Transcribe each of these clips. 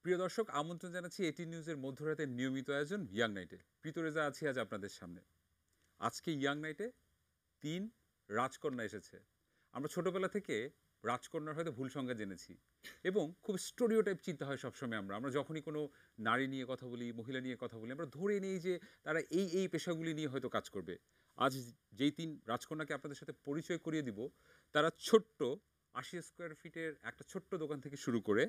প্রিয় দর্শক, আমন্ত্রণ জানাচ্ছি এটি নিউজের মধ্যরাতের নিয়মিত আয়োজন ইয়াং নাইটে। প্রীতরেজা আছি আজ আপনাদের সামনে। আজকে ইয়াং নাইটে 3 রাজকন্যা এসেছে। আমরা ছোটবেলা থেকে রাজকন্যার হয়তো ভুল সংজ্ঞা জেনেছি এবং খুব স্টোরিও টাইপ চিন্তা হয় সবসময়। আমরা যখনই কোনো নারী নিয়ে কথা বলি, মহিলা নিয়ে কথা বলি, আমরা ধরে নিই যে তারা এই পেশাগুলি নিয়ে হয়তো কাজ করবে। আজ যেই 3 রাজকন্যাকে আপনাদের সাথে পরিচয় করিয়ে দিব, তারা ছোট্ট 80 স্কোয়ার ফিটের একটা ছোট্ট দোকান থেকে শুরু করে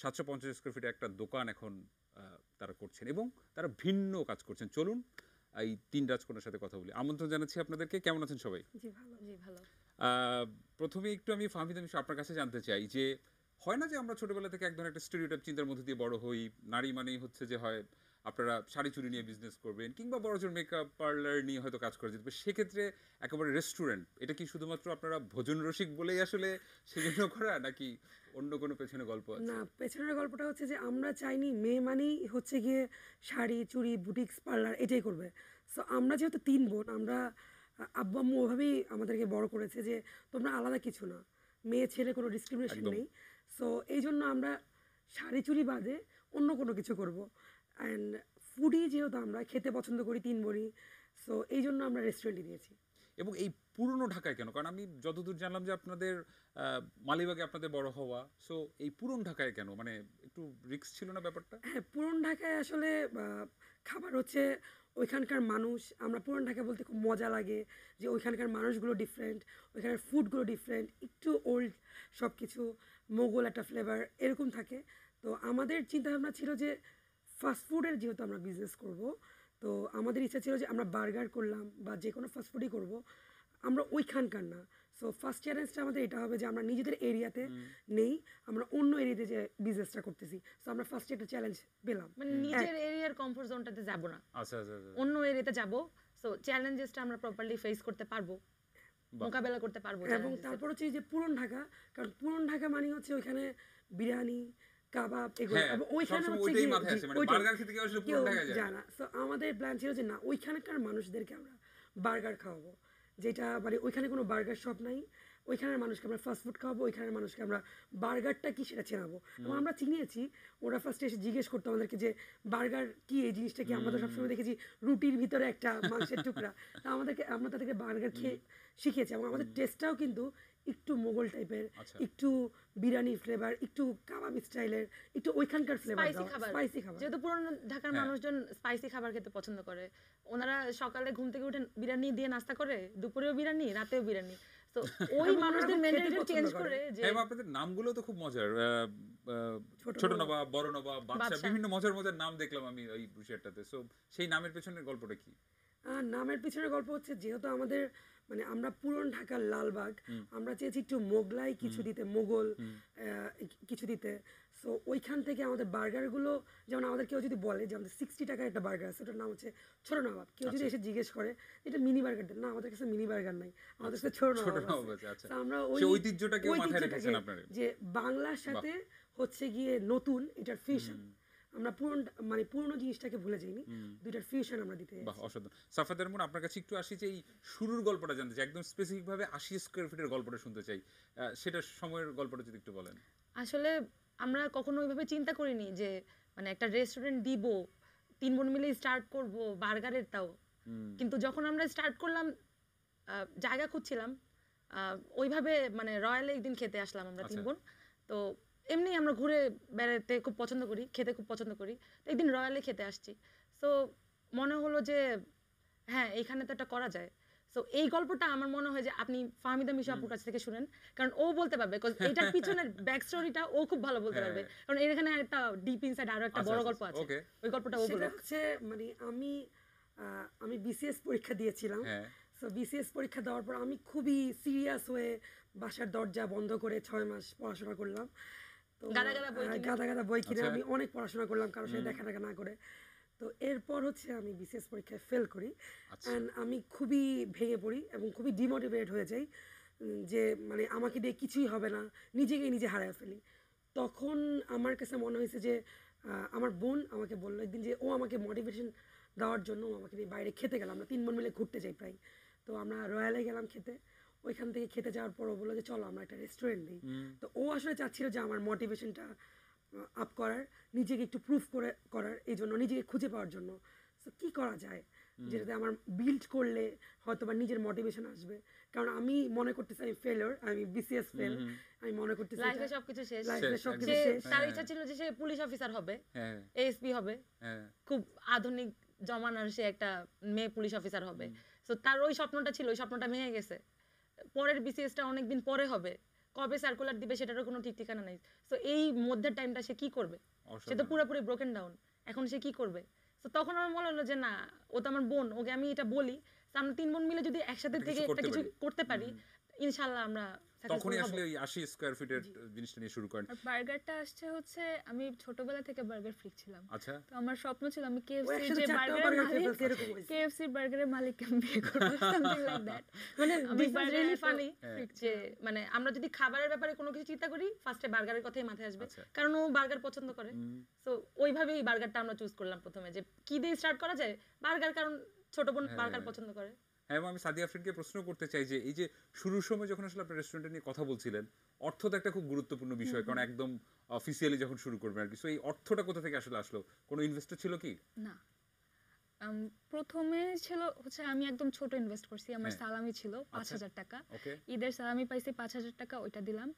750 স্কোয়ার ফিটের একটা দোকান এখন তারা করছেন এবং তারা ভিন্ন কাজ করছেন। চলুন এই 3 রাজকন্যার সাথে কথা বলি। আমন্ত্রণ জানাচ্ছি আপনাদেরকে। কেমন আছেন সবাই? জি ভালো, জি ভালো। প্রথমে একটু আমি ফাহমিদা মিশু আপনার কাছে জানতে চাই যে হয় না যে আমরা ছোটবেলা থেকে এক ধরনের একটা স্টেরিওটাইপ চিন্তার মধ্যে দিয়ে বড় হই, নারী মানেই হচ্ছে যে হয় আপনারা শাড়ি চুড়ি নিয়ে বিজনেস করবেন কিংবা বড়জোর মেকআপ পার্লার নিয়ে হয়তো কাজ করা যেতে পারে। সেক্ষেত্রে একেবারে রেস্টুরেন্ট, এটা কি শুধুমাত্র আপনারা ভোজন রসিক বলেই আসলে সেজন্য করা, নাকি অন্য কোনো পেছনে গল্প আছে? না, পেছনের গল্পটা হচ্ছে যে আমরা চাইনি মেয়ে মানেই হচ্ছে গিয়ে শাড়ি চুড়ি বুটিক্স পার্লার এটাই করবে। সো আমরা যেহেতু 3 বোন, আমরা আব্বু আম্মু ওভাবেই আমাদেরকে বড় করেছে যে তোমরা আলাদা কিছু না, মেয়ে ছেলে কোনো ডিসক্রিমিনেশন নেই। সো এই জন্য আমরা শাড়ি চুড়ি বাদে অন্য কোনো কিছু করব। অ্যান্ড ফুডি যেহেতু আমরা খেতে পছন্দ করি 3 বোনই, সো এই জন্য আমরা রেস্টুরেন্টই দিয়েছি। এবং এই পুরনো ঢাকায় কেন? কারণ আমি যতদূর জানলাম যে আপনাদের মালিবাগে আপনাদের বড় হওয়া, সো এই পুরন ঢাকায় কেন? মানে একটু রিস্ক ছিল না ব্যাপারটা? হ্যাঁ, পুরান ঢাকায় আসলে খাবার হচ্ছে ওইখানকার মানুষ, আমরা পুরান ঢাকা বলতে খুব মজা লাগে যে ওইখানকার মানুষগুলো ডিফারেন্ট, ওইখানের ফুডগুলো ডিফারেন্ট, একটু ওল্ড সব কিছু, মোগল একটা ফ্লেভার এরকম থাকে। তো আমাদের চিন্তাভাবনা ছিল যে ফাস্টফুডের যেহেতু আমরা বিজনেস করব, তো আমাদের ইচ্ছা ছিল যে আমরা বার্গার করলাম বা যে কোনো ফাস্টফুডই করব, আমরা ওইখানকার না। সো ফার্স্ট চ্যালেঞ্জটা আমাদের এটা হবে যে আমরা নিজেদের এরিয়াতে নেই, আমরা অন্য এরিয়াতে যে বিজনেসটা করতেছি। সো আমরা ফার্স্টে একটা চ্যালেঞ্জ পেলাম, মানে নিজের এরিয়ার কমফোর্ট জোনটাতে যাব না, আচ্ছা আচ্ছা আচ্ছা। অন্য এরিয়াতে যাব। সো চ্যালেঞ্জেসটা আমরা প্রপারলি ফেস করতে পারবো, মোকাবেলা করতে পারবো। এবং তারপর হচ্ছে এই যে পুরন ঢাকা, কারণ পুরন ঢাকা মানে হচ্ছে ওইখানে বিরিয়ানি কাবাব এগুলো, হ্যাঁ, এবং ওইখানে সবসময় হচ্ছে ওইটাই গিয়ে মাথায় আসে, মানে ওইটাই বার্গার খেতে কেউ আসলে কেউ পুরন ঢাকায় যায় না। জানা। সো আমাদের প্ল্যান ছিল যে না, ওইখানকার মানুষদেরকে আমরা বার্গার খাওয়াবো, যেটা মানে ওইখানে কোনো বার্গার শপ নাই, ওইখানের মানুষকে আমরা ফাস্ট ফুড খাওয়াবো, ওইখানের মানুষকে আমরা বার্গারটা কি সেটা চেনাবো। এবং আমরা চিনিয়েছি, ওরা ফার্স্টে এসে জিজ্ঞেস করতো আমাদেরকে যে বার্গার কি, এই জিনিসটা কি। আমরা তো সবসময় দেখেছি রুটির ভিতরে একটা মাংসের টুকরা, তা আমরা তাদেরকে বার্গার খেয়ে শিখিয়েছি। এবং আমাদের টেস্টটাও কিন্তু একটু মোগল টাইপের, একটু বিরিয়ানি ফ্লেভার, একটু কাবাব স্টাইলের, একটু ওইখানকার ফ্লেভার, স্পাইসি খাবার। যেহেতু পুরান ঢাকার মানুষজন স্পাইসি খাবার খেতে পছন্দ করে, ওনারা সকালে ঘুম থেকে উঠে বিরিয়ানি দিয়ে নাস্তা করে, দুপুরেও বিরিয়ানি, রাতেও বিরিয়ানি। তো ওই মানুষদের মেন্টালিটি চেঞ্জ করে যে হ্যাঁ, আপনাদের নামগুলো তো খুব মজার। ছোট নবাব, বড় নবাব, বাদশা, বিভিন্ন মজার মজার নাম দেখলাম আমি ওই ব্রুশিয়ারটাতে। সো সেই নামের পেছনের গল্পটা কি? নামের পিছনের গল্প হচ্ছে যেহেতু আমাদের মানে আমরা পুরন ঢাকার লালবাগ, আমরা চেয়েছি একটু মোগলাই কিছু দিতে, মোগল কিছু দিতে। সো ওইখান থেকে আমাদের বার্গারগুলো, যেমন আমাদের কেউ যদি বলে যে আমাদের 60 টাকার একটা বার্গার আছে, ওটার নাম হচ্ছে ছোট নবাব, কেউ যদি এসে জিজ্ঞেস করে এটা মিনি বার্গার দেন, না আমাদের কাছে মিনি বার্গার নাই, আমাদের কাছে ছোট নবাব আছে। আমরা ওই ঐতিহ্যটাকে মাথায় রেখেছেন আপনারা, যে বাংলার সাথে হচ্ছে গিয়ে নতুন এটার ফিউশন, আমরা পুরনো জিনিসটাকে ভুলে যাইনি, দুইটার ফিউশন আমরা দিতে। বাহ, অসাধারণ। সাফাত রহমান, আপনার কাছে একটু আসি যে এই শুরুর গল্পটা জানতে চাই, একদম স্পেসিফিক ভাবে 80 স্কয়ার ফিটের গল্পটা শুনতে চাই। সেটা সময়ের গল্পটা যদি একটু বলেন। আসলে আমরা কখনো ওইভাবে চিন্তা করিনি যে মানে একটা রেস্টুরেন্ট দিব, 3 বোন মিলে স্টার্ট করব বার্গারের। তাও কিন্তু যখন আমরা স্টার্ট করলাম, জায়গা খুঁজছিলাম, ওইভাবে মানে রয়্যালে একদিন খেতে আসলাম আমরা 3 বোন। তো এমনি আমরা ঘুরে বেড়াতে খুব পছন্দ করি, খেতে খুব পছন্দ করি, তো একদিন রয়্যালে খেতে আসছি। সো মনে হলো যে হ্যাঁ, এইখানে তো এটা করা যায়। সো এই গল্পটা আমার মনে হয় যে আপনি ফাহমিদা মিশু আপুর কাছ থেকে শুনেন, কারণ ও বলতে পারবে, বিকজ এটার পিছনের ব্যাক স্টোরিটা ও খুব ভালো বলতে পারবে, কারণ এখানে একটা ডিপ ইনসাইড আরো একটা বড় গল্প আছে। ওই গল্পটা ও বলবে। হচ্ছে মানে আমি বিসিএস পরীক্ষা দিয়েছিলাম। সো বিসিএস পরীক্ষা দেওয়ার পর আমি খুবই সিরিয়াস হয়ে বাসার দরজা বন্ধ করে 6 মাস পড়াশোনা করলাম। তো গাদা বই কিনে আমি অনেক পড়াশোনা করলাম, কারোর সাথে দেখা না করে। তো এরপর হচ্ছে আমি বিসিএস পরীক্ষায় ফেল করি, অ্যান্ড আমি খুবই ভেঙে পড়ি এবং খুবই ডিমোটিভেট হয়ে যাই যে মানে আমাকে দিয়ে কিছুই হবে না, নিজে হারায় ফেলি। তখন আমার কাছে মনে হয়েছে যে আমার বোন আমাকে বললো একদিন যে ও আমাকে মোটিভেশন দেওয়ার জন্য আমাকে নিয়ে বাইরে খেতে গেলাম, আমরা 3 বোন মিলে ঘুরতে যাই প্রায়। তো আমরা রয়্যালে গেলাম খেতে, ওইখান থেকে খেতে যাওয়ার পর ও বললো যে চলো আমরা একটা রেস্টুরেন্ট দিই। তো ও আসলে চাচ্ছিল যে আমার মোটিভেশনটা আপ করার, নিজেকে একটু প্রুফ করার, এই জন্য নিজেকে খুঁজে পাওয়ার জন্য। সো কী করা যায় যেটাতে আমার বিল্ড করলে হয়তো বা নিজের মোটিভেশন আসবে। কারণ আমি মনে করতেছি আমি ফেলিওর, আমি বিসিএস ফেল, আমি মনে করতেছি লাইফে সবকিছু শেষ। লাইফে সবকিছু যে শেষ। তার ইচ্ছা ছিল যে সে পুলিশ অফিসার হবে, হ্যাঁ এএসপি হবে, হ্যাঁ খুব আধুনিক জমানার সে একটা মেয়ে পুলিশ অফিসার হবে। সো তার ওই স্বপ্নটা ছিল, ওই স্বপ্নটা ভেঙে গেছে। পরের বিসিএসটা অনেকদিন পরে হবে, কবে সার্কুলার দিবে সেটারও কোনো ঠিক ঠিকানা নেই। সো এই মধ্যের টাইমটা সে কি করবে? সে তো পুরোপুরি ব্রোকেন ডাউন। এখন সে কি করবে? তো তখন আমার মনে হলো যে না, ও তো আমার বোন, ওকে আমি এটা বলি, তো আমরা 3 বোন মিলে যদি একসাথে একটা থেকে কিছু একটা করতে কিছু পারি। করতে পারি, ইনশাআল্লাহ আমরা তখনই সাকসেসফুল হব। আসলে ওই 80 স্কয়ার ফিটের জিনিসটা নিয়ে শুরু করেন। আর বার্গারটা আসছে হচ্ছে আমি ছোটবেলা থেকে বার্গার ফ্রিক ছিলাম। আচ্ছা তো আমার স্বপ্ন ছিল আমি ও কেএফসি একসাথে যে 4টা বার্গারের বার্গার খেয়ে মালিক, ফেলছে, এরকম হয়েছে। কেএফসি বার্গারের মালিককে আমি বিয়ে করব, সামথিং লাইক দ্যাট। মানে আমি দিস ইজ burger রিয়েলি এত ফানি হ্যাঁ। যে মানে আমরা যদি খাবারের ব্যাপারে কোনো কিছু চিন্তা করি, ফার্স্টে বার্গারের কথাই মাথায় আসবে, আচ্ছা। কারণ ও বার্গার পছন্দ করে। সো ওইভাবেই এই বার্গারটা আমরা চুজ করলাম প্রথমে, যে কি দিয়ে স্টার্ট করা যায়, বার্গার, কারণ ছোট বোন বার্গার পছন্দ করে। হ্যাঁ, এবং আমি সাদিয়া আফরিনকে প্রশ্ন করতে চাই যে এই যে শুরুর সময় যখন আসলে আপনার রেস্টুরেন্ট নিয়ে কথা বলছিলেন, অর্থ তো একটা খুব গুরুত্বপূর্ণ বিষয়, কারণ একদম অফিসিয়ালি যখন শুরু করবেন আর কি। সো এই অর্থটা কোথা থেকে আসলে আসলো? কোনো ইনভেস্টর ছিল কি? না। প্রথমে ছিল হচ্ছে আমি একদম ছোট ইনভেস্ট করছি। আমার হ্যাঁ। সালামি ছিল আচ্ছা। ৫,০০০ টাকা। ওকে ঈদের সালামি পাইছি ৫,০০০ টাকা, ওইটা দিলাম।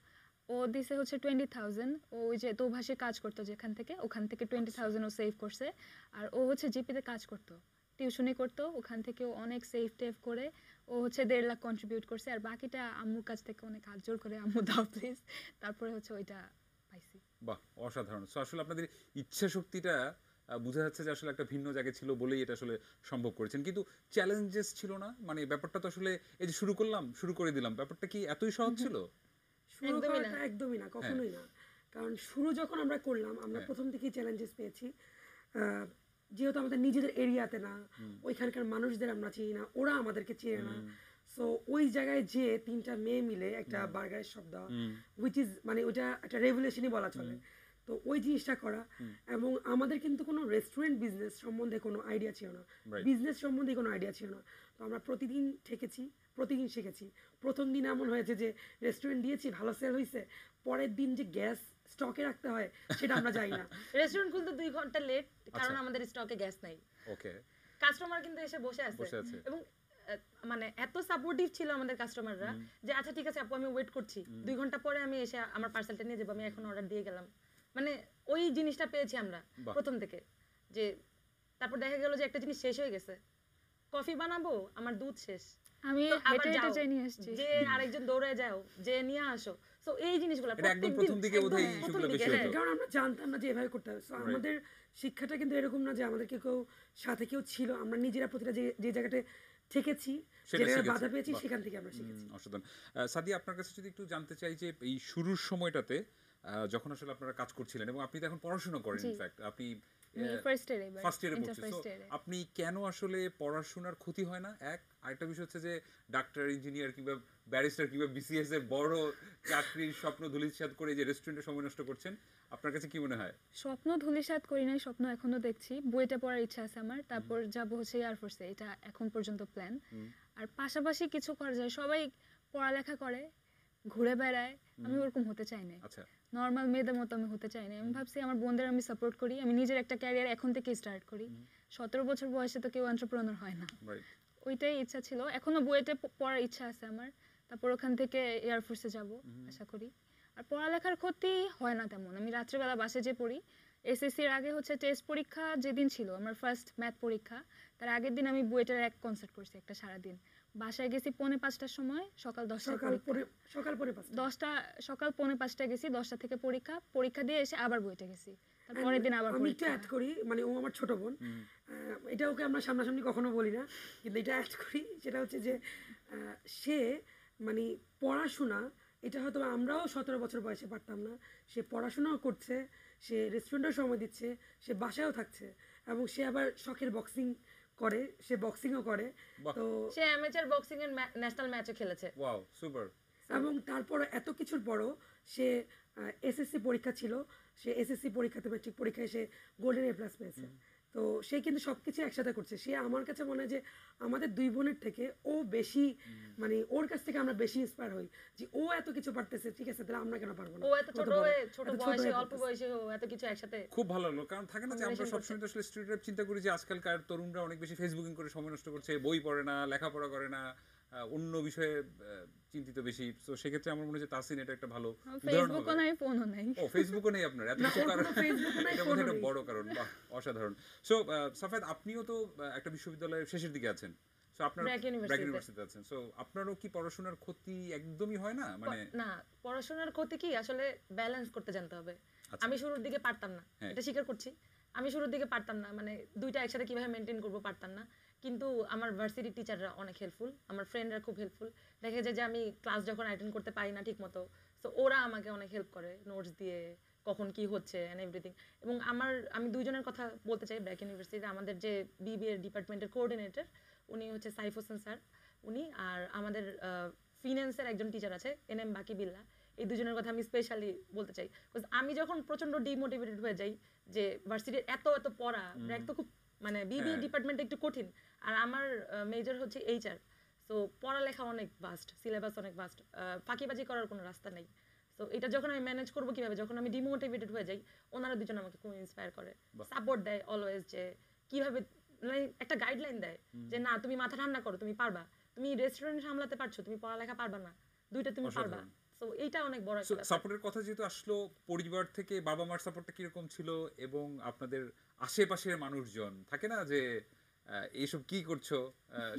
ও দিছে হচ্ছে 20,000। ও ওই যে দোভাষে কাজ করতো যেখান থেকে, ওখান থেকে 20,000 ও সেভ করছে। আর ও হচ্ছে জিপিতে কাজ করতো, টিউশনি করতো, ওখান থেকে ও অনেক সেভ টেভ করে ও হচ্ছে 1.5 লাখ কন্ট্রিবিউট করছে। আর বাকিটা আম্মুর কাছ থেকে অনেক হাত জোর করে আম্মু দাও প্লিজ, তারপরে হচ্ছে ওইটা পাইছি। বাহ, অসাধারণ। সো আসলে আপনাদের ইচ্ছা শক্তিটা বোঝা যাচ্ছে যে আসলে একটা ভিন্ন জায়গায় ছিল বলেই এটা আসলে সম্ভব করেছেন। কিন্তু চ্যালেঞ্জেস ছিল না? মানে ব্যাপারটা তো আসলে এই যে শুরু করলাম, শুরু করে দিলাম, ব্যাপারটা কি এতই সহজ ছিল? শুরু একদমই করাটা না। একদমই না, কখনোই না। কারণ শুরু যখন আমরা করলাম, আমরা হ্যাঁ। প্রথম থেকেই চ্যালেঞ্জেস পেয়েছি। যেহেতু আমাদের নিজেদের এরিয়াতে না, ওইখানকার মানুষদের আমরা চিনি না, ওরা আমাদেরকে চেনে না। সো ওই জায়গায় যে 3টা মেয়ে মিলে একটা বার্গারের শপ দেওয়া, উইচ ইজ মানে ওইটা একটা রেভুলেশনই বলা চলে। তো ওই জিনিসটা করা, এবং আমাদের কিন্তু কোনো রেস্টুরেন্ট বিজনেস সম্বন্ধে কোনো আইডিয়া ছিল না, Right. বিজনেস সম্বন্ধে কোনো আইডিয়া ছিল না। তো আমরা প্রতিদিন ঠেকেছি, প্রতিদিন শিখেছি। প্রথম দিন এমন হয়েছে যে রেস্টুরেন্ট দিয়েছি, ভালো সেল হয়েছে, পরের দিন যে গ্যাস স্টকে রাখতে হয় সেটা আমরা জানি না। রেস্টুরেন্ট খুলতে 2 ঘন্টা লেট, কারণ আচ্ছা। আমাদের স্টকে গ্যাস নাই। ওকে, কাস্টমার কিন্তু এসে বসে বসে আছে, আছে। এবং মানে এত সাপোর্টিভ ছিল আমাদের কাস্টমাররা যে আচ্ছা ঠিক আছে আপু, আমি ওয়েট করছি, 2 ঘন্টা পরে আমি এসে আমার পার্সেলটা নিয়ে যাবো, আমি এখন অর্ডার দিয়ে গেলাম। মানে ওই জিনিসটা পেয়েছি আমরা বাহ। প্রথম থেকে। যে তারপর দেখা গেল যে একটা জিনিস শেষ হয়ে গেছে, কফি বানাবো, আমার দুধ শেষ, আমি তো আবার হেঁটে হেঁটে যাও, যাই নিয়ে আসছি। যে আরেকজন দৌড়ে যাও, যে নিয়ে আসো। সো এই জিনিসগুলো এটা একদম প্রত্যেকদিন, প্রথম দিকে বোধহয় একদম ইস্যুগুলো প্রথম বেশি দিকে, হতো। হ্যাঁ। কারণ আমরা জানতাম না যে এভাবে করতে হবে। So, আমাদের শিক্ষাটা কিন্তু এরকম না যে আমাদেরকে কেউ সাথে কেউ ছিল, আমরা নিজেরা প্রতিটা যে জায়গাতে ঠেকেছি, সেটা যেখানে শিখেছি। বাধা পেয়েছি, বাহ। সেখান থেকে আমরা শিখেছি। অসাধারণ। সাদিয়া, আপনার কাছে যদি একটু জানতে চাই যে এই শুরুর সময়টাতে যখন আসলে আপনারা কাজ করছিলেন, এবং আপনি তো এখন পড়াশোনা করেন, জি। ইনফ্যাক্ট আপনি আমি ফার্স্ট ইয়ারে এবার, ফার্স্ট ইয়ারে ইন্টার পড়ছেন। ফার্স্ট So, ইয়ারে। আপনি কেন আসলে পড়াশোনার ক্ষতি হয় না? আরেকটা বিষয় হচ্ছে যে ডাক্তার, ইঞ্জিনিয়ার কিংবা ব্যারিস্টার কিংবা বিসিএস এর বড় চাকরির স্বপ্ন ধূলিসাৎ করে যে রেস্টুরেন্টে সময় নষ্ট করছেন, আপনার কাছে কি মনে হয়? স্বপ্ন ধূলিসাৎ করি নাই, স্বপ্ন এখনো দেখছি। বুয়েটে পড়ার ইচ্ছা আছে আমার, তারপর যাবো হচ্ছে এয়ারফোর্সে, এটা এখন পর্যন্ত প্ল্যান। আর পাশাপাশি কিছু করা যায়, সবাই পড়ালেখা করে, ঘুরে বেড়ায়, আমি ওরকম হতে চাই না। আচ্ছা, নর্মাল মেয়েদের মতো আমি হতে চাই না। আমি ভাবছি আমার বোনদের আমি সাপোর্ট করি, আমি নিজের একটা ক্যারিয়ার এখন থেকে স্টার্ট করি। 17 বছর বয়সে তো কেউ এন্টারপ্রেনার হয় না, রাইট। ওইটাই ইচ্ছা ছিল। এখনো বুয়েটে পড়ার ইচ্ছা আছে আমার, তারপর ওখান থেকে এয়ারফোর্সে যাব আশা করি। আর পড়ালেখার ক্ষতি হয় না তেমন, আমি রাত্রেবেলা বাসে যে পড়ি। এসএসসির আগে হচ্ছে টেস্ট পরীক্ষা যেদিন ছিল আমার ফার্স্ট ম্যাথ পরীক্ষা, তার আগের দিন আমি বুয়েটের এক কনসার্ট করছি একটা সারাদিন। বাসায় গেছি 4:45টার সময়, সকাল 10টায় সকাল পরে 5টা। 10টা সকাল 4:45টায় গেছি, 10টা থেকে পরীক্ষা দিয়ে এসে আবার বুয়েটে গেছি, তারপরের দিন আবার আমি একটু পরীক্ষা। অ্যাড করি, মানে ও আমার ছোট বোন, এটা ওকে আমরা সামনাসামনি কখনো বলি না, কিন্তু এটা অ্যাড করি। সেটা হচ্ছে যে সে মানে পড়াশোনা, এটা হয়তো আমরাও 17 বছর বয়সে পারতাম না। সে পড়াশোনাও করছে, সে রেস্টুরেন্টেও সময় দিচ্ছে, সে বাসায়ও থাকছে, এবং সে আবার শখের বক্সিং করে, সে বক্সিংও করে। বাহ। তো সে অ্যামেচার বক্সিং এর ন্যাশনাল ম্যাচও খেলেছে। Wow, super. এবং তারপর এত কিছুর পরও সে এসএসসি পরীক্ষা ছিল, সে এসএসসি পরীক্ষাতে ম্যাট্রিক পরীক্ষায় সে গোল্ডেন A+ পেয়েছে। তো সে কিন্তু সবকিছু একসাথে করছে। সে আমার কাছে মনে হয় যে আমাদের 2 বোনের থেকে ও বেশি, মানে ওর কাছ থেকে আমরা বেশি ইন্সপায়ার হই যে ও এত কিছু পারতেছে, ঠিক আছে তাহলে আমরা কেন পারবো না। ও এত ছোট বয়সে অল্প বয়সে ও এত কিছু একসাথে। খুব ভালো লাগলো, কারণ থাকে না যে আমরা সবসময় তো আসলে স্টুডেন্টরা চিন্তা করি যে আজকালকার তরুণরা অনেক বেশি ফেসবুকিং করে সময় নষ্ট করছে, বই পড়ে না, লেখাপড়া করে না, অন্য বিষয়ে চিন্তিত বেশি। তো সেক্ষেত্রে আমার মনে হয় যে তাহসিন এটা একটা ভালো উদাহরণ ফেসবুকও হবে। নাই, ফোনও নাই। ও ফেসবুকও নেই আপনার, এত কিছু কারণ এটা বোধহয় একটা বড় কারণ। বাহ, অসাধারণ। সো সাফায়াত, আপনিও তো একটা বিশ্ববিদ্যালয়ের শেষের দিকে আছেন, সো আপনার ব্র্যাক ইউনিভার্সিটিতে আছেন, সো আপনারও কি পড়াশোনার ক্ষতি একদমই হয় না? মানে না, পড়াশোনার ক্ষতি কি, আসলে ব্যালেন্স করতে জানতে হবে। আচ্ছা। আমি শুরুর দিকে পারতাম না, হ্যাঁ। এটা স্বীকার করছি। আমি শুরুর দিকে পারতাম না, মানে দুইটা একসাথে কিভাবে মেনটেন করবো পারতাম না। কিন্তু আমার ভার্সিটি টিচাররা অনেক হেল্পফুল, আমার ফ্রেন্ডরা খুব হেল্পফুল। দেখা যায় যে আমি ক্লাস যখন অ্যাটেন্ড করতে পারি না ঠিক মতো, তো ওরা আমাকে অনেক হেল্প করে নোটস দিয়ে, কখন কি হচ্ছে অ্যান্ড এভরিথিং। এবং আমি দুইজনের কথা বলতে চাই ব্র্যাক ইউনিভার্সিটিতে। আমাদের যে বিবিএ ডিপার্টমেন্টের কোঅর্ডিনেটর, উনি হচ্ছে সাইফ হোসেন স্যার, উনি, আর আমাদের ফিন্যান্সের একজন টিচার আছে এনএম বাকি বিল্লা। এই দুজনের কথা আমি স্পেশালি বলতে চাই, বিকজ আমি যখন প্রচন্ড ডিমোটিভেটেড হয়ে যাই যে ভার্সিটির এত পড়া, ব্র্যাক তো খুব, মানে বিবিএ ডিপার্টমেন্ট একটু কঠিন, আর আমার মেজর হচ্ছে এইচআর। সো পড়ালেখা অনেক ভাস্ট, সিলেবাস অনেক ভাস্ট, ফাঁকিবাজি করার কোনো রাস্তা নেই। সো এটা যখন আমি ম্যানেজ করবো কিভাবে, যখন আমি ডিমোটিভেটেড হয়ে যাই, ওনারা দুজন আমাকে খুব ইন্সপায়ার করে, সাপোর্ট দেয় অলওয়েজ, যে কিভাবে, মানে একটা গাইডলাইন দেয় যে না তুমি মাথা ঠান্ডা করো, তুমি পারবা, তুমি রেস্টুরেন্ট সামলাতে পারছো, তুমি পড়ালেখা পারবা না, দুইটা তুমি পারবা। সো এইটা অনেক বড় একটা সাপোর্টের কথা যেহেতু আসলো, পরিবার থেকে বাবা মার সাপোর্টটা কিরকম ছিল, এবং আপনাদের আশেপাশের মানুষজন থাকে না যে এইসব কি করছো,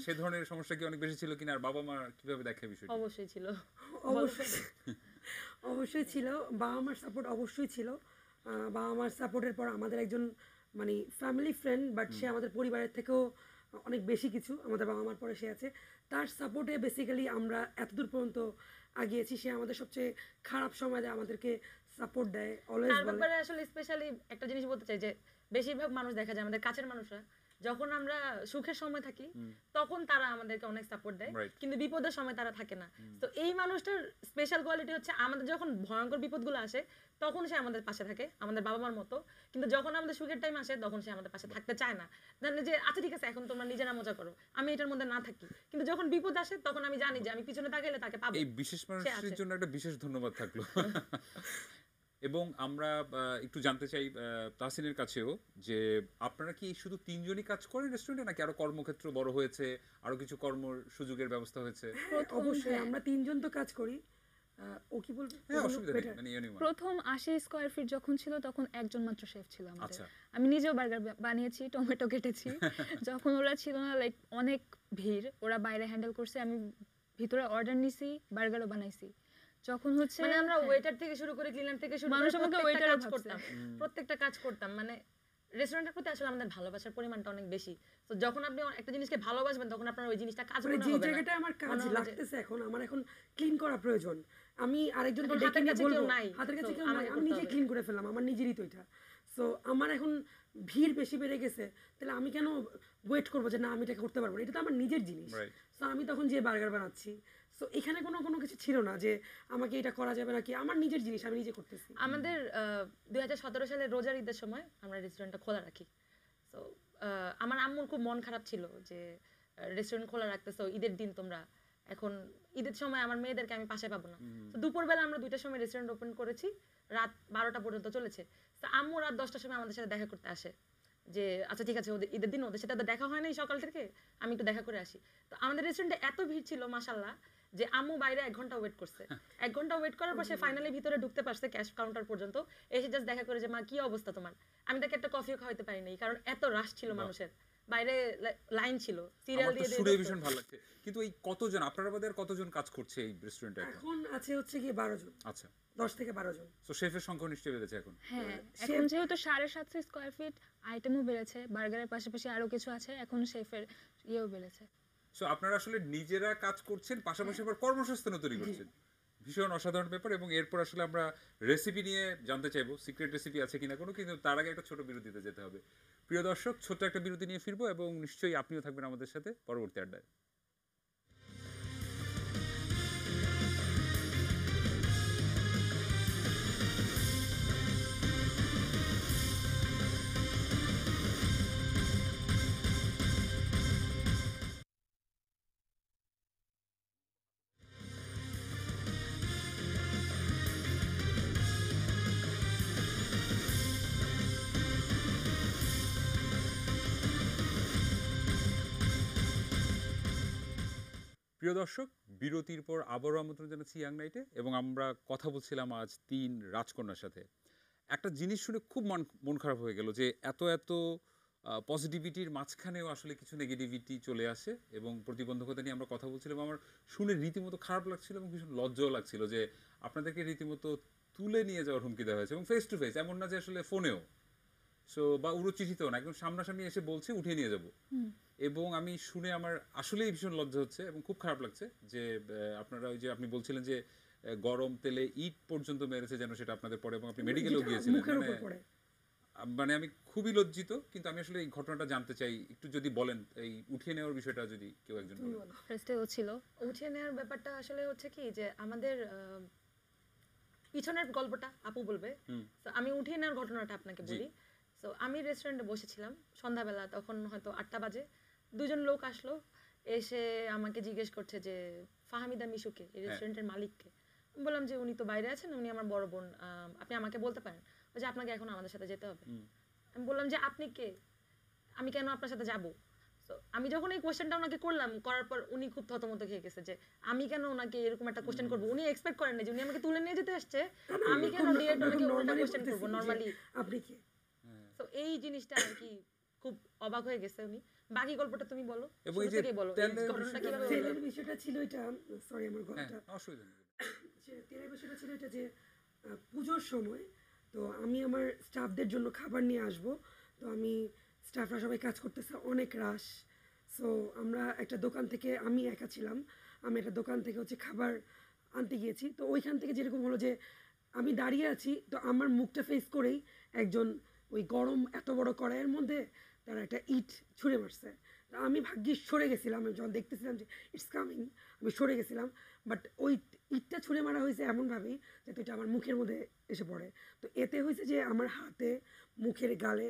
সে ধরনের সমস্যা কি অনেক বেশি ছিল কিনা, আর বাবা মা কিভাবে দেখে বিষয়টা? অবশ্যই ছিল, অবশ্যই ছিল। বাবা মার সাপোর্ট অবশ্যই ছিল। বাবা মার সাপোর্টের পর আমাদের একজন, মানে ফ্যামিলি ফ্রেন্ড, বাট সে আমাদের পরিবারের থেকেও অনেক বেশি কিছু, আমাদের বাবা মার পরে সে আছে। তার সাপোর্টে বেসিক্যালি আমরা এতদূর পর্যন্ত আগিয়েছি। সে আমাদের সবচেয়ে খারাপ সময় আমাদেরকে সাপোর্ট দেয়, অলওয়েজ তার বলে। ব্যাপারে আসলে স্পেশালি একটা জিনিস বলতে চাই যে বেশিরভাগ মানুষ দেখা যায়, আমাদের কাছের মানুষরা যখন আমরা সুখের সময় থাকি তখন তারা আমাদেরকে অনেক সাপোর্ট দেয়, কিন্তু বিপদের সময় তারা থাকে না। তো এই মানুষটার স্পেশাল কোয়ালিটি হচ্ছে আমাদের যখন ভয়ঙ্কর বিপদগুলো আসে তখন সে আমাদের পাশে থাকে, আমাদের বাবা মার মতো। কিন্তু যখন আমাদের সুখের টাইম আসে তখন সে আমাদের পাশে থাকতে চায় না, জানে যে আচ্ছা ঠিক আছে এখন তোমরা নিজেরা মজা করো, আমি এটার মধ্যে না থাকি। কিন্তু যখন বিপদ আসে তখন আমি জানি যে আমি পিছনে তাকাইলে তাকে পাবো। এই বিশেষ মানুষের জন্য একটা বিশেষ ধন্যবাদ থাকলো। এবং আমরা একটু জানতে চাই তাহসিনের কাছেও যে আপনারা কি শুধু 3 জনই কাজ করেন রেস্টুরেন্টে, নাকি আরো কর্মক্ষেত্র বড় হয়েছে, আরো কিছু কর্ম সুযোগের ব্যবস্থা হয়েছে? অবশ্যই আমরা 3 জন তো কাজ করি। ও কি বলবে? হ্যাঁ, অসুবিধা নেই, মানে এনিওয়ান। প্রথম 80 স্কয়ার ফিট যখন ছিল তখন একজন মাত্র শেফ ছিল আমাদের। আচ্ছা। আমি নিজেও বার্গার বানিয়েছি, টমেটো কেটেছি। যখন ওরা ছিল না, লাইক অনেক ভিড়, ওরা বাইরে হ্যান্ডেল করছে, আমি ভিতরে অর্ডার নিছি, বার্গারও বানাইছি। যখন হচ্ছে মানে আমরা ওয়েটার থেকে শুরু করে ক্লিনার থেকে শুরু করে মানুষ আমাকে ওয়েটার কাজ করতাম, প্রত্যেকটা কাজ করতাম। মানে রেস্টুরেন্টের প্রতি আসলে আমাদের ভালোবাসার পরিমাণটা অনেক বেশি। তো যখন আপনি একটা জিনিসকে ভালোবাসবেন তখন আপনার ওই জিনিসটা কাজ মানে মনে যে হবে না। জায়গাটা আমার কাজ লাগতেছে এখন, আমার এখন ক্লিন করা প্রয়োজন। আমি আরেকজনকে এখন ডেকে হাতের নিয়ে কাছে বলবো, কেউ নাই, হাতের কাছে তো কেউ নাই, আমাকে আমি করতে নিজে হবে। ক্লিন করে ফেললাম, আমার নিজেরই তো এটা। সো আমার এখন ভিড় বেশি বেড়ে গেছে, তাহলে আমি কেন ওয়েট করবো যে না আমি এটা করতে পারবো না, এটা তো আমার নিজের জিনিস। সো আমি তখন যে বার্গার বানাচ্ছি, সো এখানে কোনো কিছু ছিল না যে আমাকে এটা করা যাবে নাকি, আমার নিজের জিনিস আমি নিজে করতেছি। আমাদের 2017 সালে রোজার ঈদের সময় আমরা রেস্টুরেন্টটা খোলা রাখি। সো আমার আম্মুর খুব মন খারাপ ছিল যে রেস্টুরেন্ট খোলা রাখতেছো ঈদের দিন তোমরা, এখন ঈদের সময় আমার মেয়েদেরকে আমি পাশে পাবো না। তো দুপুরবেলা আমরা 2টার সময় রেস্টুরেন্ট ওপেন করেছি, রাত 12টা পর্যন্ত চলেছে। তো আম্মু রাত 10টার সময় আমাদের সাথে দেখা করতে আসে যে আচ্ছা ঠিক আছে ওদের ঈদের দিন ওদের সাথে তো দেখা হয় নাই সকাল থেকে, আমি একটু দেখা করে আসি। তো আমাদের রেস্টুরেন্টে এত ভিড় ছিল মাশাআল্লাহ যে আম্মু বাইরে 1 ঘন্টা ওয়েট করছে। 1 ঘন্টা ওয়েট করার পর সে ফাইনালি ভিতরে ঢুকতে পারছে ক্যাশ কাউন্টার পর্যন্ত, এসে জাস্ট দেখা করে যে মা কি অবস্থা তোমার। আমি তাকে একটা কফিও খাওয়াতে পারিনি কারণ এত রাশ ছিল মানুষের, বাইরে লাইন ছিল, সিরিয়াল দিয়ে শুনে ভীষণ ভালো লাগছে। কিন্তু এই কতজন আপনারা বাদে আর কতজন কাজ করছে এই রেস্টুরেন্টে এখন আছে হচ্ছে কি 12 জন। আচ্ছা, 10 থেকে 12 জন। সো শেফের সংখ্যা নিশ্চয়ই বেড়েছে এখন। হ্যাঁ, এখন যেহেতু 750 স্কয়ার ফিট, আইটেমও বেড়েছে, বার্গারের পাশাপাশি আরো কিছু আছে, এখন শেফের ইয়েও বেড়েছে। সো আপনারা আসলে নিজেরা কাজ করছেন, পাশাপাশি আবার কর্মসংস্থানও তৈরি করছেন, ভীষণ অসাধারণ ব্যাপার। এবং এরপর আসলে আমরা রেসিপি নিয়ে জানতে চাইবো, সিক্রেট রেসিপি আছে কিনা কোনো, কিন্তু তার আগে একটা ছোট বিরতিতে যেতে হবে। প্রিয় দর্শক, ছোট্ট একটা বিরতি নিয়ে ফিরবো এবং নিশ্চয়ই আপনিও থাকবেন আমাদের সাথে পরবর্তী আড্ডায়। প্রিয় দর্শক, বিরতির পর আবারও আমন্ত্রণ জানাচ্ছি ইয়াং নাইটে, এবং আমরা কথা বলছিলাম আজ 3 রাজকন্যার সাথে। একটা জিনিস শুনে খুব মন খারাপ হয়ে গেল যে এত পজিটিভিটির মাঝখানেও আসলে কিছু নেগেটিভিটি চলে আসে, এবং প্রতিবন্ধকতা নিয়ে আমরা কথা বলছিলাম। আমার শুনে রীতিমতো খারাপ লাগছিল এবং ভীষণ লজ্জাও লাগছিল যে আপনাদেরকে রীতিমতো তুলে নিয়ে যাওয়ার হুমকি দেওয়া হয়েছে, এবং ফেস টু ফেস, এমন না যে আসলে ফোনেও সো বা উড়োচিঠিতেও না, একদম সামনাসামনি এসে বলছে উঠিয়ে নিয়ে যাব। এবং আমি শুনে আমার আসলেই ভীষণ লজ্জা হচ্ছে এবং খুব খারাপ লাগছে যে আপনারা ওই যে আপনি বলছিলেন যে গরম তেলে ইট পর্যন্ত মেরেছে যেন সেটা আপনাদের পরে, এবং আপনি মেডিকেলেও গিয়েছিলেন। মানে আমি খুবই লজ্জিত, কিন্তু আমি আসলে এই ঘটনাটা জানতে চাই, একটু যদি বলেন এই উঠিয়ে নেওয়ার বিষয়টা যদি কেউ একজন বলেন। ফার্স্টে ছিল উঠিয়ে নেওয়ার ব্যাপারটা আসলে হচ্ছে কি যে আমাদের পিছনের গল্পটা আপু বলবে, তো আমি উঠিয়ে নেওয়ার ঘটনাটা আপনাকে বলি। তো আমি রেস্টুরেন্টে বসেছিলাম সন্ধ্যাবেলা, তখন হয়তো 8টা বাজে। দুজন লোক আসলো, এসে আমাকে জিজ্ঞেস করছে যে ফাহামিদা মিশুকে, এই রেস্টুরেন্টের মালিককে। বললাম যে উনি তো বাইরে আছেন, উনি আমার বড় বোন, আপনি আমাকে বলতে পারেন। যে আপনাকে এখন আমাদের সাথে যেতে হবে। আমি বললাম যে আপনি কে, আমি কেন আপনার সাথে যাব? তো আমি যখন এই কোশ্চেনটা ওনাকে করলাম, করার পর উনি খুব থতমত খেয়ে গেছে যে আমি কেন ওনাকে এরকম একটা কোশ্চেন করবো। উনি এক্সপেক্ট করেন না যে উনি আমাকে তুলে নিয়ে যেতে আসছে, আমি কেন ডিরেক্ট ওনাকে উল্টা কোশ্চেন করবো নরমালি। আপনি কে? তো এই জিনিসটা আর কি খুব অবাক হয়ে গেছে উনি। বাকি গল্পটা তুমি বলো, এবং এই শুরু যে থেকেই বলো ঘটনাটা কিভাবে হলো। তেলের বিষয়টা ছিল এটা, সরি আমার গলাটা, অসুবিধা নেই। তেলের বিষয়টা ছিল এটা যে পুজোর সময় তো আমি আমার স্টাফদের জন্য খাবার নিয়ে আসব। তো আমি স্টাফরা সবাই কাজ করতেছে, অনেক রাশ। সো আমরা একটা দোকান থেকে, আমি একা ছিলাম, আমি একটা দোকান থেকে হচ্ছে খাবার আনতে গিয়েছি। তো ওইখান থেকে যেরকম হলো যে আমি দাঁড়িয়ে আছি, তো আমার মুখটা ফেস করেই একজন ওই গরম এত বড় কড়াইয়ের মধ্যে তারা একটা ইট ছুঁড়ে মারছে। তো আমি ভাগ্যিস সরে গেছিলাম, আমি যখন দেখতেছিলাম যে ইটস কামিং আমি সরে গেছিলাম। বাট ওই ইটটা ছুঁড়ে মারা হয়েছে এমনভাবেই যাতে এটা আমার মুখের মধ্যে এসে পড়ে। তো এতে হয়েছে যে আমার হাতে, মুখের গালে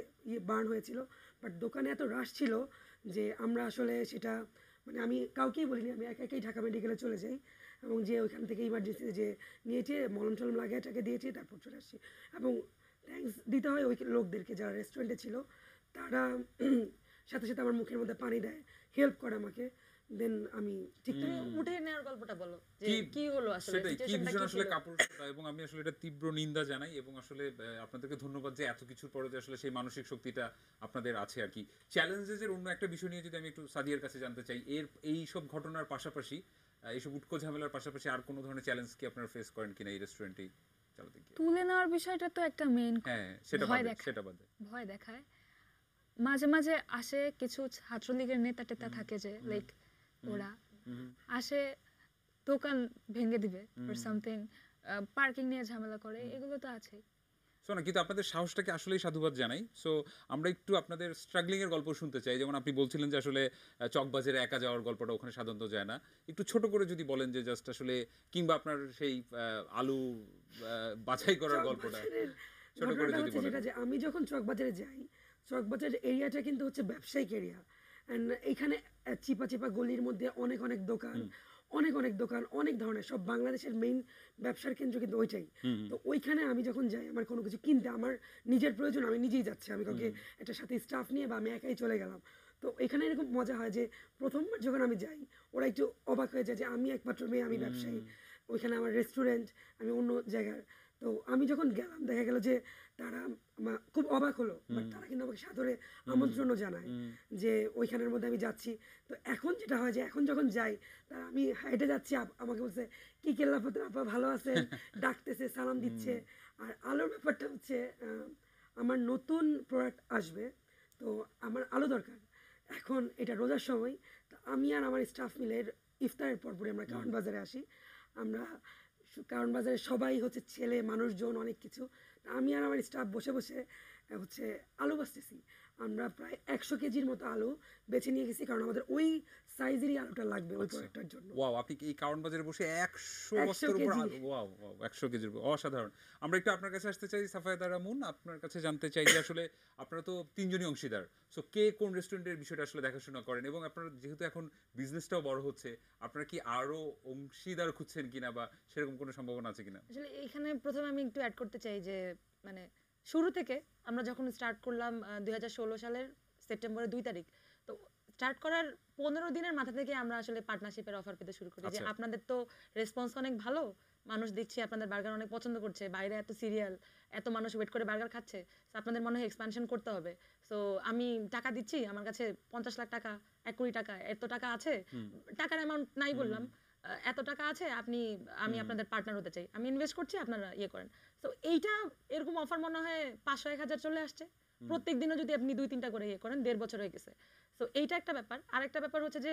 বার্ন হয়েছিল। বাট দোকানে এত রাশ ছিল যে আমরা আসলে সেটা মানে আমি কাউকেই বলিনি, আমি একা একাই ঢাকা মেডিকেলে চলে যাই, এবং যে ওইখান থেকে ইমার্জেন্সিতে যে নিয়েছে, মলম টলম লাগিয়ে টাকে দিয়েছি, তারপর চলে আসছি। এবং থ্যাঙ্কস দিতে হয় ওই লোকদেরকে যারা রেস্টুরেন্টে ছিল, তারা সাথে সাথে আমার মুখের মধ্যে পানি দেয়, হেল্প করে আমাকে। দেন আমি ঠিক উঠে নেওয়ার গল্পটা বলো যে কি হলো আসলে, সেটাই কি সিচুয়েশনটা ভীষণ কি আসলে ছিল। কাপুরুষতা, এবং আমি আসলে এটা তীব্র নিন্দা জানাই, এবং আসলে আপনাদেরকে ধন্যবাদ যে এত কিছুর পরে যে আসলে সেই মানসিক শক্তিটা আপনাদের আছে আর কি। চ্যালেঞ্জের অন্য একটা বিষয় নিয়ে যদি আমি একটু সাদিয়ার কাছে জানতে চাই, এই সব ঘটনার পাশাপাশি, এইসব উটকো ঝামেলার পাশাপাশি আর কোনো ধরনের চ্যালেঞ্জ কি আপনারা ফেস করেন কিনা এই রেস্টুরেন্টেই চালাতে গিয়ে? তুলে নেওয়ার বিষয়টা তো একটা মেইন, হ্যাঁ সেটা ভয় বাদে, দেখায়। সেটা বাদে ভয় দেখায়। মাঝে মাঝে আসে কিছু ছাত্রলীগের নেতা টেতা থাকে যে লাইক ওরা আসে দোকান ভেঙে দিবে or something, পার্কিং নিয়ে ঝামেলা করে, এগুলো তো আছে। শোনা, কিন্তু আপনাদের সাহসটাকে আসলেই সাধুবাদ জানাই। সো আমরা একটু আপনাদের স্ট্রাগলিং এর গল্প শুনতে চাই। যেমন আপনি বলছিলেন যে আসলে চকবাজারে একা যাওয়ার গল্পটা ওখানে সাধারণত যায় না, একটু ছোট করে যদি বলেন যে জাস্ট আসলে, কিংবা আপনার সেই আলু বাছাই করার গল্পটা ছোট করে যদি বলেন। যেটা যে আমি যখন চকবাজারে যাই, চকবাজারের এরিয়াটা কিন্তু হচ্ছে ব্যবসায়িক এরিয়া, অ্যান্ড এইখানে চিপা চিপা গলির মধ্যে অনেক অনেক দোকান, অনেক ধরনের সব বাংলাদেশের মেইন ব্যবসার কেন্দ্র কিন্তু ওইটাই। তো ওইখানে আমি যখন যাই আমার কোনো কিছু কিনতে, আমার নিজের প্রয়োজন, আমি নিজেই যাচ্ছি, আমি কাউকে একটা সাথে স্টাফ নিয়ে বা আমি একাই চলে গেলাম। তো এখানে এরকম মজা হয় যে প্রথমবার যখন আমি যাই ওরা একটু অবাক হয়ে যায় যে আমি একমাত্র মেয়ে, আমি ব্যবসায়ী, ওইখানে আমার রেস্টুরেন্ট, আমি অন্য জায়গার। তো আমি যখন গেলাম দেখা গেল যে তারা খুব অবাক হলো, বাট তারা কিন্তু আমাকে সাদরে আমন্ত্রণও জানায় যে ওইখানের মধ্যে আমি যাচ্ছি। তো এখন যেটা হয় যে এখন যখন যাই, তারা আমি হেঁটে যাচ্ছি, আমাকে বলছে কি কেল্লা পত্র আপা ভালো আছেন, ডাকতেছে, সালাম দিচ্ছে। আর আলোর ব্যাপারটা হচ্ছে আমার নতুন প্রোডাক্ট আসবে, তো আমার আলো দরকার। এখন এটা রোজার সময়, তো আমি আর আমার স্টাফ মিলে ইফতারের পরপরই আমরা কারণ বাজারে আসি। আমরা কারণ বাজারে সবাই হচ্ছে ছেলে মানুষজন, অনেক কিছু। আমি আর আমার স্টাফ বসে বসে হচ্ছে আলু বাছতেছি। আমরা প্রায় 100 কেজির মতো আলু বেছে নিয়ে গেছি, কারণ আমাদের ওই সাইজেরই আলুটা লাগবে ওই প্রোডাক্টটার জন্য। ওয়াও, আপনি এই কারণ বাজারে বসে 100 বস্তার উপর, ওয়াও 100 কেজির উপর, অসাধারণ। আমরা একটু আপনার কাছে আসতে চাই সাফায়েদা রামুন, আপনার কাছে জানতে চাই যে আসলে আপনারা তো 3 জনই অংশীদার, সো কে কোন রেস্টুরেন্টের বিষয়টা আসলে দেখাশোনা করেন, এবং আপনারা যেহেতু এখন বিজনেসটাও বড় হচ্ছে, আপনারা কি আরো অংশীদার খুঁজছেন কিনা, বা সেরকম কোনো সম্ভাবনা আছে কিনা? আসলে এইখানে প্রথমে আমি একটু অ্যাড করতে চাই যে মানে শুরু থেকে আমরা যখন স্টার্ট করলাম 2016 সালের সেপ্টেম্বরের 2 তারিখ, তো স্টার্ট করার 15 দিনের মাথা থেকে আমরা আসলে পার্টনারশিপের অফার পেতে শুরু করি যে আচ্ছা। আপনাদের তো রেসপন্স অনেক ভালো, মানুষ দেখছি আপনাদের বার্গার অনেক পছন্দ করছে, বাইরে এত সিরিয়াল, এত মানুষ ওয়েট করে বার্গার খাচ্ছে, তো আপনাদের মনে হয় এক্সপানশন করতে হবে। সো আমি টাকা দিচ্ছি, আমার কাছে 50 লাখ টাকা, 1 কোটি টাকা, এত টাকা আছে, টাকার অ্যামাউন্ট নাই বললাম, এত টাকা আছে, আমি আপনাদের পার্টনার হতে চাই, আমি ইনভেস্ট করছি, আপনারা ইয়ে করেন। তো এইটা এরকম অফার মনে হয় 500-1000 চলে আসছে প্রত্যেক দিনও যদি আপনি 2-3টা করে ইয়ে করেন, 1.5 বছর হয়ে গেছে। তো এইটা একটা ব্যাপার। আরেকটা ব্যাপার হচ্ছে যে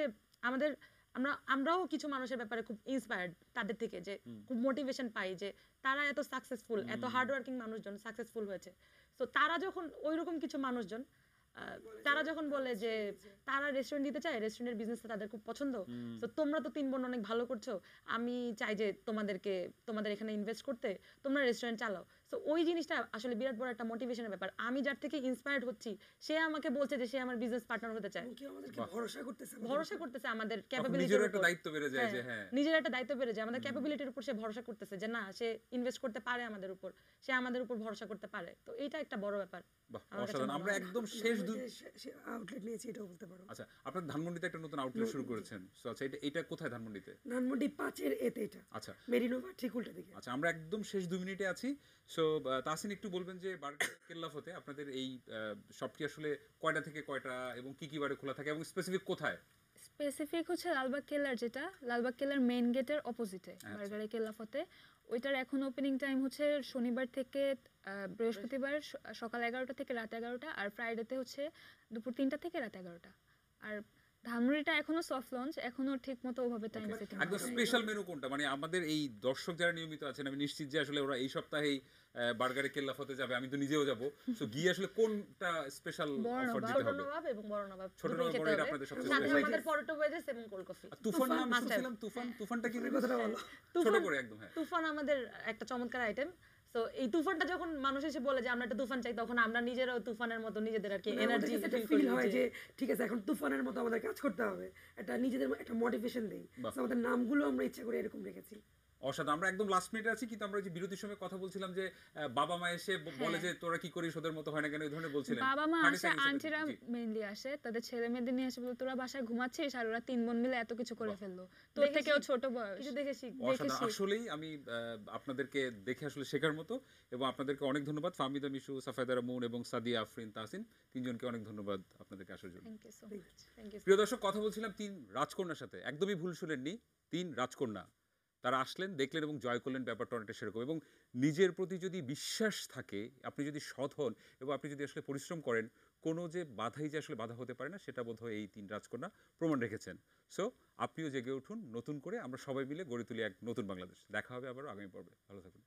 আমরাও কিছু মানুষের ব্যাপারে খুব ইন্সপায়ার্ড তাদের থেকে, যে খুব মোটিভেশন পাই যে তারা এত সাকসেসফুল, এত হার্ডওয়ার্কিং মানুষজন সাকসেসফুল হয়েছে। তো তারা যখন ওইরকম কিছু মানুষজন তারা যখন বলে যে তারা রেস্টুরেন্ট দিতে চায়, রেস্টুরেন্টের বিজনেসটা তাদের খুব পছন্দ, তো তোমরা তো 3 বোন অনেক ভালো করছো, আমি চাই যে তোমাদের এখানে ইনভেস্ট করতে, তোমরা রেস্টুরেন্ট চালাও। তো ওই জিনিসটা আসলে বিরাট বড় একটা মোটিভেশনের ব্যাপার। আমি যার থেকে ইন্সপায়ার্ড হচ্ছি সে আমাকে বলছে যে সে আমার বিজনেস পার্টনার হতে চায়, কেউ আমাদেরকে ভরসা করতেছে আমাদের তখন ক্যাপাবিলিটির নিজেরও উপর। একটা দায়িত্ব বেড়ে যায় যে হ্যাঁ নিজের একটা দায়িত্ব বেড়ে যায়, আমাদের ক্যাপাবিলিটির উপর সে ভরসা করতেছে যে না, সে ইনভেস্ট করতে পারে আমাদের উপর, সে আমাদের উপর ভরসা করতে পারে। তো এইটা একটা বড় ব্যাপার বাহ, আমার কাছে অসাধারণ। মনে আমরা হয়। একদম শেষ আউটলেট নিয়েছি, এটাও বলতে পারো। আচ্ছা, আপনার ধানমন্ডিতে একটা নতুন আউটলেট শুরু করেছেন। সো আচ্ছা, এটা কোথায় ধানমন্ডিতে? ধানমন্ডি 5-এর এতে এটা, আচ্ছা মেরিনোভা ঠিক উল্টা দিকে। আচ্ছা, আমরা একদম শেষ 2 মিনিটে আছি। সো তাহসিন একটু বলবেন যে বার্গার কেল্লাফতে আপনাদের এই শপটি আসলে কয়টা থেকে কয়টা এবং কি কি বারে খোলা থাকে এবং স্পেসিফিক কোথায়? স্পেসিফিক হচ্ছে লালবাগ কেল্লার, যেটা লালবাগ কেল্লার মেইন গেটের অপোজিটে বার্গারে কেল্লাফতে। ওইটার এখন ওপেনিং টাইম হচ্ছে শনিবার থেকে বৃহস্পতিবার সকাল 11টা থেকে রাত 11টা, আর ফ্রাইডেতে হচ্ছে দুপুর 3টা থেকে রাত 11টা। আর ধানমন্ডিটা এখনো সফট লঞ্চ, এখনো ঠিক মতো ওভাবে টাইম সেটিং একদম স্পেশাল মেনু কোনটা? মানে আমাদের এই দর্শক যারা নিয়মিত আছেন, আমি নিশ্চিত যে আসলে ওরা এই সপ্তাহেই বার্গারে কেল্লাফতে যাবে, আমি তো নিজেও যাব। সো গিয়ে আসলে কোনটা স্পেশাল অফার দিতে ছোট হবে? নবাব এবং বড় নবাব ছোট দুটোই নবাব খেতে বড়, এটা হবে। আপনাদের সবচেয়ে সাথে স্পেশাল। আমাদের পরোটা ওয়েজেস এবং কোল্ড কফি। তুফান নাম must have। শুনছিলাম, তুফানটা কি? কথাটা বলো। ছোট করে একদম। হ্যাঁ, তুফান আমাদের একটা চমৎকার আইটেম। তো এই তুফানটা যখন মানুষ এসে বলে যে আমরা একটা তুফান চাই, তখন আমরা নিজেরাও তুফানের মতো নিজেদের আর কি এনার্জি ফিল হয় যে ঠিক আছে, এখন তুফানের মতো আমাদের কাজ করতে হবে, একটা নিজেদের একটা মোটিভেশন দেই। বাহ। So আমাদের নামগুলো আমরা ইচ্ছা করে এরকম রেখেছি। অসাধারণ। আমরা একদম লাস্ট মিনিটে আছি, কিন্তু আমরা ওই যে বিরতির সময় কথা বলছিলাম যে বাবা মা এসে বলে যে তোরা কি করিস, ওদের মতো হয় না কেন, এই ধরনের বলছিলেন। বাবা মা 30 আসে, seconds এর আন্টিরা জি। মেইনলি আসে, তাদের ছেলে মেয়েদের নিয়ে এসে বলে তোরা বাসায় ঘুমাচ্ছিস আর ওরা 3 বোন মিলে এত কিছু করে ফেললো, তোর দেখে থেকেও শিখ। ছোট বয়স। কিছু দেখে শিখ। অসাধারণ। আসলেই আমি আপনাদেরকে দেখে আসলে শেখার মতো, এবং আপনাদেরকে অনেক ধন্যবাদ, ফাহমিদা মিশু, সাফেদারা মুন এবং সাদিয়া আফরিন তাহসিন, তিনজনকে অনেক ধন্যবাদ আপনাদেরকে আসার জন্য। Thank you so much. Thank you. প্রিয় দর্শক, কথা বলছিলাম 3 রাজকন্যার সাথে, একদমই ভুল শুনেননি, 3 রাজকন্যা। তারা আসলেন, দেখলেন এবং জয় করলেন। ব্যাপারটা অনেকটা সেরকম। এবং নিজের প্রতি যদি বিশ্বাস থাকে, আপনি যদি সৎ হন এবং আপনি যদি আসলে পরিশ্রম করেন, কোনো যে বাধাই যে আসলে বাধা হতে পারে না, সেটা বোধহয় এই 3 রাজকন্যা প্রমাণ রেখেছেন। সো আপনিও জেগে উঠুন নতুন করে, আমরা সবাই মিলে গড়ে তুলি এক নতুন বাংলাদেশ। দেখা হবে আবারও আগামী পর্বে। ভালো থাকুন।